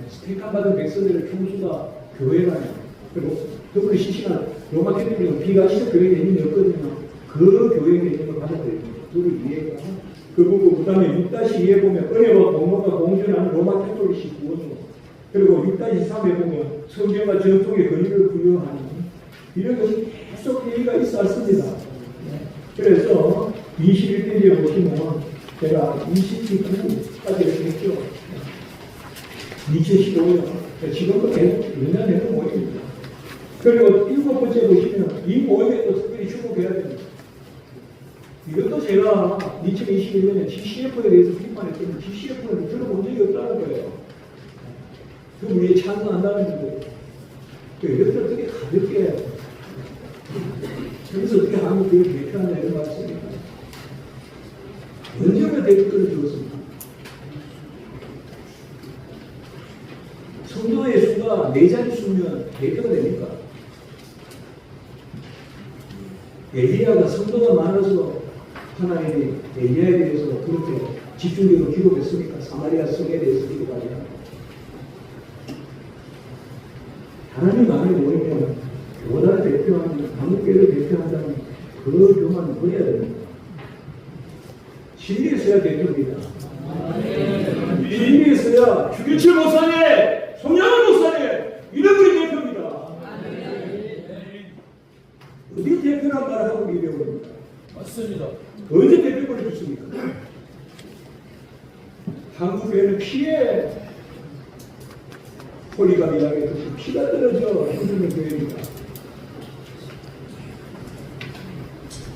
스택함받은 백성들의 총수가 교회라요. 그리고 WCC는 로마 캐톨릭은 비가시적 교회 개념이 없거든요. 그 교회 개념을 받아들입니다. 그걸 이해가 그리고 그 다음에 6-2에 보면 은혜와 공로가 공존하는 로마 캐톨릭식 구원으로 그리고 6-3에 보면 성경과 전통의 권위를 부여하는 이런 것이 계속 얘기가 있어 왔습니다. 그래서 21페이지에 보시면 제가 29까지 이렇게 했죠. 2015년 지금도 계속 몇년 되는 모임입니다. 그리고 7번째 보시면 이 모임에 또 특별히 주목해야 됩니다. 이것도 제가 2021년에 GCF에 대해서 비판했더니 GCF는 들어본 적이 없다는 거예요. 그 위에 찬성한다는 건데 이것들 어떻게 가볍게 그래서 어떻게 한국 교회를 대표하냐 이런 말씀입니다. 언제나 대표를 주었습니다. 성도의 수가 4자리 수면 대표가 됩니까? 엘리야가 성도가 많아서 하나님이 엘리야에 대해서 그렇게 집중적으로 기록했습니까? 사마리아 성에 대해서 기록하지 않고 하나님 만에 모이면 교단을 대표하는 한국교회를 대표한다는 그 교만을 버려야 됩니다. 진리에 서야 대표입니다. 진리에 서야 주기철 목사님, 송영훈 목사님 이런 분이 대표입니다. 어디 대표란 말을 하고 이래버립니다. 맞습니다. 언제 대표권을 줬습니까? 한국교회는 피해 홀리가 이야기했듯이 피가 떨어져 흔드는 교회입니다.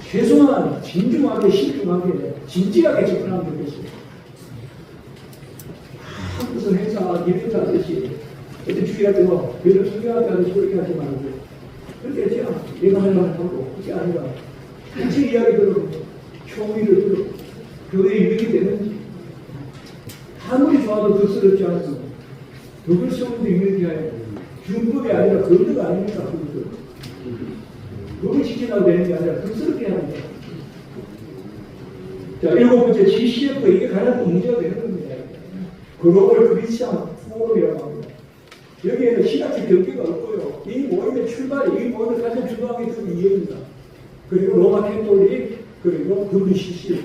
최소한 진중하게 신중하게 진지하게 접근하면 되겠습니다. 무슨 행사 이벤트 하듯이 어떤 주의하죠. 교회를 소개하게 하듯이 그렇게 하지 말고 그렇게 했죠. 내가 하려고 하고 그게 아니라 같이 이야기 들어보고 총리를 들어 교회에 유익이 되는지 아무리 좋아도 득스럽지 않습니다. 그걸 세우는데 유익이 아니라 준법이 아니라 거드가 아닙니까? 그걸 지키려고 되는 게 아니라 득스럽게 합니다. 자, 7번째 GCF 이게 가장 또 문제가 되는 겁니다. 글로벌 크리스찬 포럼이라고 합니다. 여기에는 신학적 경계가 없고요. 이 모임의 출발이 이 모임을 가장 주도하게 된 이해입니다. 그리고 로마 캐톨릭 그리고 WCC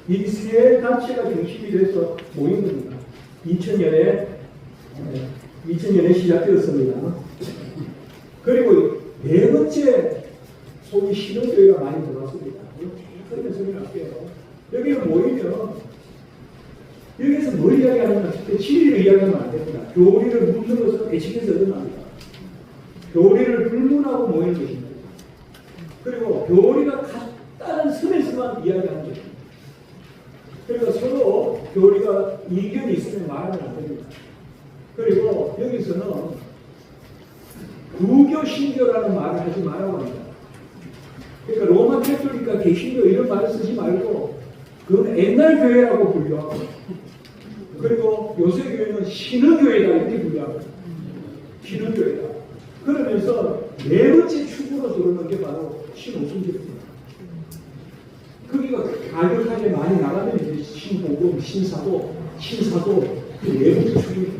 이 세 단체가 중심이 돼서 모인 겁니다. 2000년에 시작되었습니다. 그리고 네 번째 소위 신흥교회가 많이 들어왔습니다. 그러면 설명할게요. 여기는 모이면 여기서 뭘 이야기하느냐 싶을 때 진리를 이야기하면 안 됩니다. 교리를 묻혀서 애칭해서 얻어납니다. 교리를 불문하고 모이는 것입니다. 그리고 교리가 같다는 선에서만 이야기하는 것입니다. 그러니까 서로 교리가 이견이 있으면 말하면 안 됩니다. 그리고 여기서는 구교 신교라는 말을 하지 말라고 합니다. 그러니까 로마 캐톨릭과 개신교 이런 말을 쓰지 말고 그건 옛날 교회라고 분류하고 그리고 요새 교회는 신흥교회다 이렇게 분류하고 신흥교회다. 그러면서 네 번째 축으로 들어오는 게 바로 신오순교입니다. 거기가 가격하게 많이 나가면 이제 신복음, 신사도, 신사도 그 내부터 축입니다.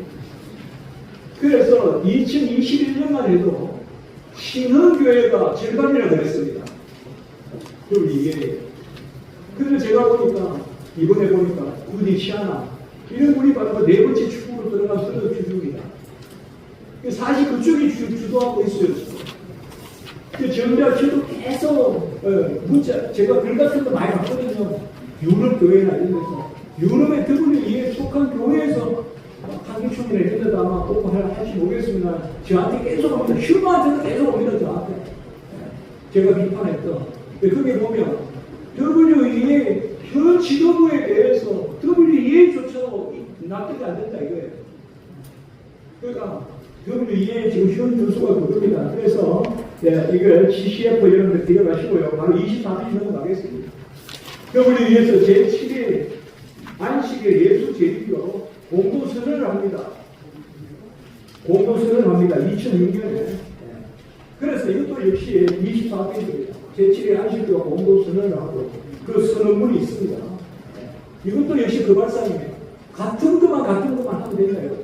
그래서 2021년만 해도 신흥교회가 절반이라고 그랬습니다. 그리고 이게 그래서 제가 보니까 이번에 보니까 구디시아나 이런 분이 바로 네 번째 축으로 들어간 선거 주주입니다. 사실 그쪽이 주도하고 있어요. 그 정작 저도 계속 문자 제가 글 같은 거 많이 봤거든요. 유럽 교회나 이런 데서 유럽의 WE에 속한 교회에서 한기총이나 이런 데도 아마 꼭 할지 모르겠습니다. 저한테 계속 옵니다. 휴마한테도 계속 옵니다. 저한테 제가 비판했던 거기에 보면 WE의 현 지도부에 대해서 WE조차도 납득이 안 된다 이거예요. 그러니까 WE의 지금 현 주소가 그겁니다. 그래서 이걸 GCF 여러분들 기억하시고요. 바로 24페이지 넘어가겠습니다. WE에서 제7일 안식일 예수 제일교 공동선언을 합니다. 공동선언을 합니다. 2006년에. 그래서 이것도 역시 24페이지입니다. 제7일 안식일과 공동선언을 하고 그 선언문이 있습니다. 이것도 역시 그 발상이에요. 같은 것만 하면 되나요?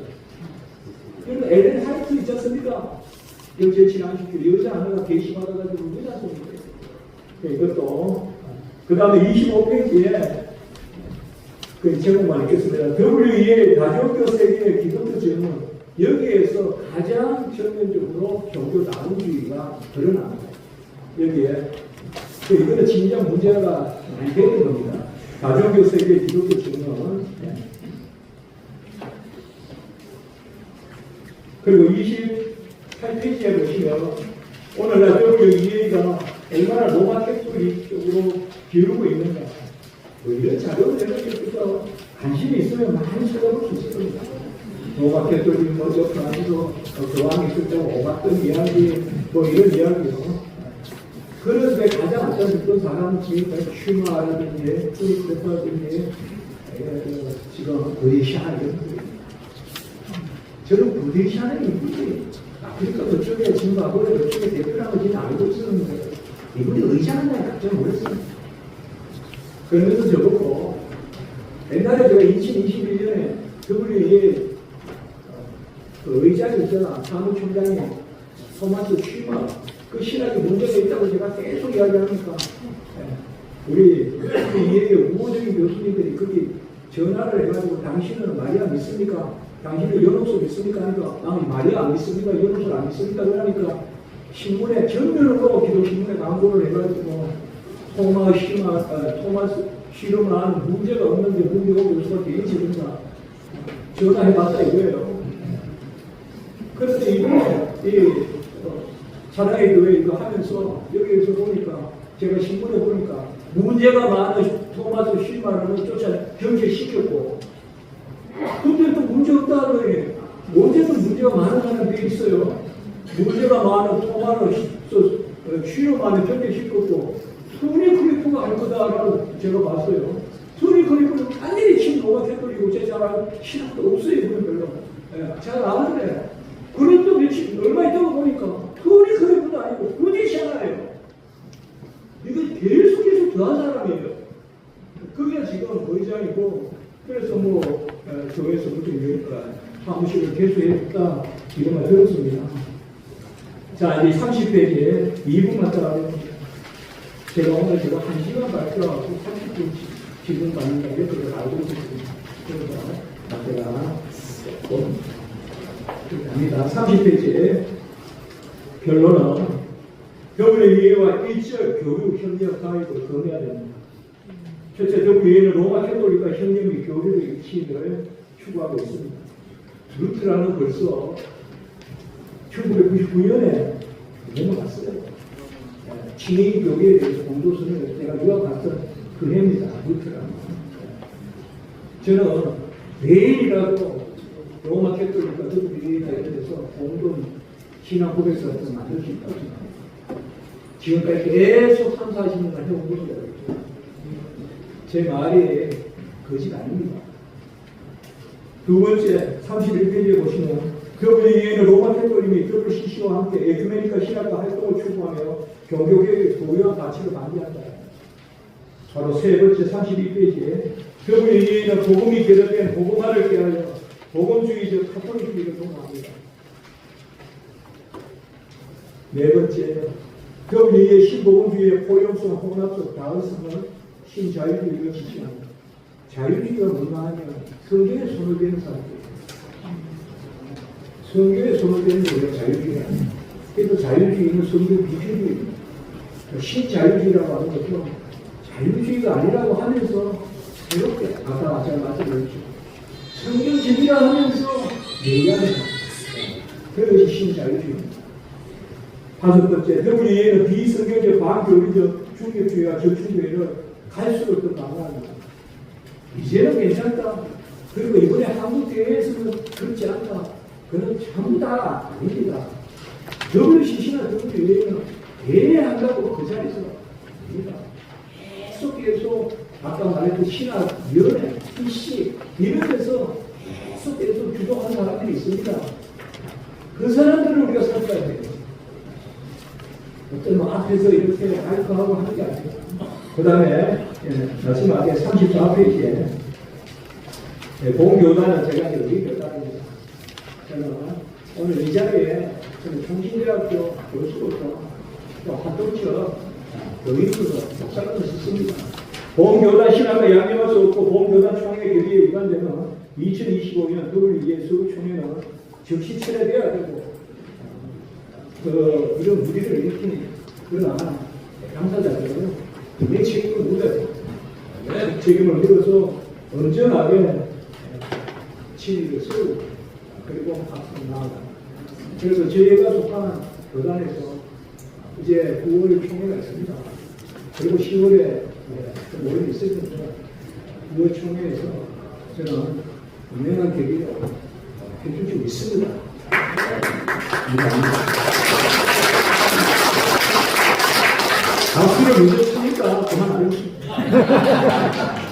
그리고 엘렌 하이트 있지 않습니까? 제7일 안식일 여자 하나가 게시받아가지고 여자 소리예요. 이것도 그 다음에 25페이지에 그 제목만 읽겠습니다. WE의 가족교 세계의 기독교 제목은 여기에서 가장 전면적으로 종교 다분주의가 드러납니다. 여기에 이거는 진짜 문제가 많이 되는 겁니다. 가족교 세계의 기독교 제목은 그리고 28페이지에 보시면 오늘날 WEA가 얼마나 로마 캐톨릭 쪽으로 기울고 있는가 이런 자료를 여러분께서 관심이 있으면 많이 찾아볼 수 있을 겁니다. 로마 캐톨릭 옆에 가지고 교황이 있을 때 오갔던 이야기 이런 이야기로 그런데 가장 앞장섰던 사람은 지금까지 슈마라든지 프리프레퍼라든지 지금 부디샤 이런 분들 저는 부디샤는 이분이 아프리카 그쪽에 짐바브웨 그쪽에 대표라고 저는 알고 있었는데 이분이 의장한다니 깜짝 놀랐습니다. 그러면서 저보고 옛날에 제가 2021년에 WEA 그 의장이 있잖아 사무총장이 토마스 슈마 그 신학에 문제가 있다고 제가 계속 이야기하니까 우리 EA의 우호적인 교수님들이 거기 전화를 해가지고 당신은 마리아 믿습니까? 당신은 연옥소 믿습니까? 하니까 마리아 안 믿습니까? 연옥소 안 믿습니까? 그러니까 신문에 전면으로 기도신문에 광고를 해가지고 토마스 슈르만 문제가 없는데 문제가 교수가 대의치든가 전화해봤다 이거예요. 그런데 이번에 사랑의 교회 이거 하면서 여기에서 보니까 제가 신문에 보니까 문제가 많은 토마스 슈르만을 쫓아 경제시켰고 근데 또 문제 없다는 거예요. 언제든 문제가 많은 사람이 돼 있어요. 문제가 많은 토마스 슈르만을 경제시켰고 토니 크리프가 할 거다라고 제가 봤어요. 토니 크리프는 단일히 친 로마 캐톨릭이고 제 사람 신학도 없어요. 그건 별로. 잘 아는데 그런데 며칠 얼마 있다가 보니까 토니 크리프도 아니고 부디샤나예요. 이거 계속 더한 사람이에요. 그게 지금 의장이고 그래서 교회에서 무슨 사무실을 개수했다 이런 말 들었습니다. 자 이제 30페이지에 2분만 따라가면 제가 오늘 1시간 발표하고 30분 지금 가는가 이렇게 알고 있습니다. 그래서 제가 갑니다. 30페이지에 결론은 WEA와 일절 교육 협력 가입을 검해야 됩니다. 첫째, WEA는 로마 캐톨릭과 협력 및 교류의 일치를 추구하고 있습니다. 루트라는 벌써 1999년에 넘어갔어요. 친일 교계에 대해서 공도선을 내가 유학 갔던 그 해입니다. 루트라는. 저는 내일이라도 로마 캐톨릭과 WEA에 대해서 공동 신앙 고백서 같은 걸 만들 수 있다고 생각합니다. 지금까지 계속 3, 40년간 해온 것이에요. 제 말이 거짓 아닙니다. 두 번째, 31페이지에 보시면 WEA는 로마 캐톨릭 및 WCC와 함께 에큐메니카 신학과 활동을 추구하며 종교개혁의 고유한 가치를 방기한다. 바로 세 번째 32페이지에 교부위에는 복음이 계속된 복음화를 깨하여 복음주의적 카톨릭주의를 동합니다. 네 번째, 교부위의 신복음주의의 포용성, 혼합성, 다원성을 신자유주의로 지칭합니다. 자유주의가 뭔가 하면 성경에 손을 대는 사람들이에요. 성경에 손을 대는 게 자유주의가 아니에요. 그래서 자유주의는 성경 비주주의입니다. 신자유주의라고 하는 것도 자유주의가 아니라고 하면서 새롭게 아까 제가 말씀드렸죠. 성경적이라 하면서 얘기하는 그것이 신자유주의입니다. 다섯 번째, 교부위에는 비성경적, 반교리적, 중립주의와 적충주의를 갈수록 더 강화합니다. 이제는 괜찮다. 그리고 이번에 한국 대회에서는 그렇지 않다. 그는 전부 다 아닙니다. WCC나 WCC는 대회한다고 그 자리에서 아닙니다. 계속 아까 말했던 신학, 연애, PC 이런 데서 계속 주도하는 사람들이 있습니다. 그 사람들을 우리가 살펴야 돼요. 어떤 앞에서 이렇게 발표하고 하는 게 아니에요. 그 다음에 마지막에 34페이지에 봉교단은 제가 여기 교단입니다. 저는 오늘 이 자리에 저는 총신대학교 교수로서 또 학교처 교인으로서 목사를 했습니다. 봉교단 신학과 양념할 수 없고 봉교단 총회 결의에 위반되면 2025년 WES 총회는 즉시 철회되어야 되고 이런 무리를 일으키니 그러나 당사자들은 내 책임을 물어요. 책임을 물어서 온전하게 진리를 세우고 그리고 앞으로 나아가. 그래서 저희가 속한 교단에서 이제 9월 총회가 있습니다. 그리고 10월에 모임이 있을 텐데 9월 총회에서 저는 분명한 계기를 해줄 수 있습니다. 박수를 먼저 치니까 그만 안 했습니다.